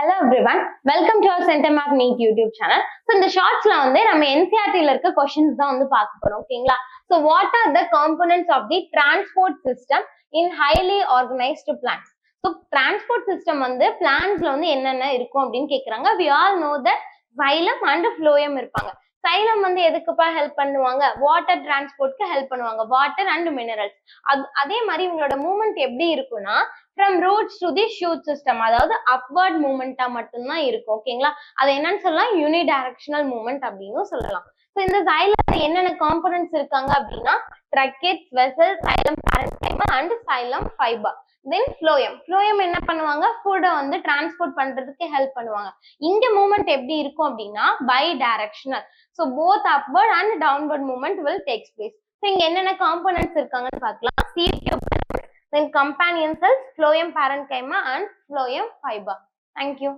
Hello everyone, welcome to our Center Map NEET YouTube channel. So இந்த ஷார்ட்ஸ்ல நம்ம NCERT ல இருக்க क्वेश्चंस தான் பார்க்க போறோம். ஓகேங்களா? So what are the components of the transport system in highly organized plants? So transport system பிளான்ஸ்ல என்னென்ன இருக்கும் அப்படின்னு கேக்குறாங்க. We all know that xylem and phloem இருப்பாங்க. xylem எதுக்குப்பா ஹெல்ப் பண்ணுவாங்க? வாட்டர் டிரான்ஸ்போர்ட்க்கு ஹெல்ப் பண்ணுவாங்க. Water and minerals. அதே மாதிரி இவங்களோட மூவ்மெண்ட் எப்படி இருக்கும்னா from roots to the shoot system, அதாவது upward மூவ்மெண்டா மட்டும்தான் இருக்கும். ஓகேங்களா? அது என்னன்னு சொல்லலாம், யூனிடைரக்ஷனல் மூவ்மெண்ட் அப்படின்னு சொல்லலாம். ஸோ இந்த xylem என்னென்ன காம்பனன்ட்ஸ் இருக்காங்க அப்படின்னா tracheids, vessels, xylem parenchyma and xylem fiber. Then phloem என்ன பண்ணுவாங்க, ஃபுட்டை டிரான்ஸ்போர்ட் பண்றதுக்கு ஹெல்ப் பண்ணுவாங்க. இங்க மூவ்மெண்ட் எப்படி இருக்கும் அப்படின்னா bidirectional. So both upward and downward movement will takes place. So இங்க என்னென்ன காம்பனன்ட்ஸ் இருக்காங்கன்னு பார்க்கலாம். Sieve tube, then companion cells, phloem parenchyma and phloem fiber. Thank you.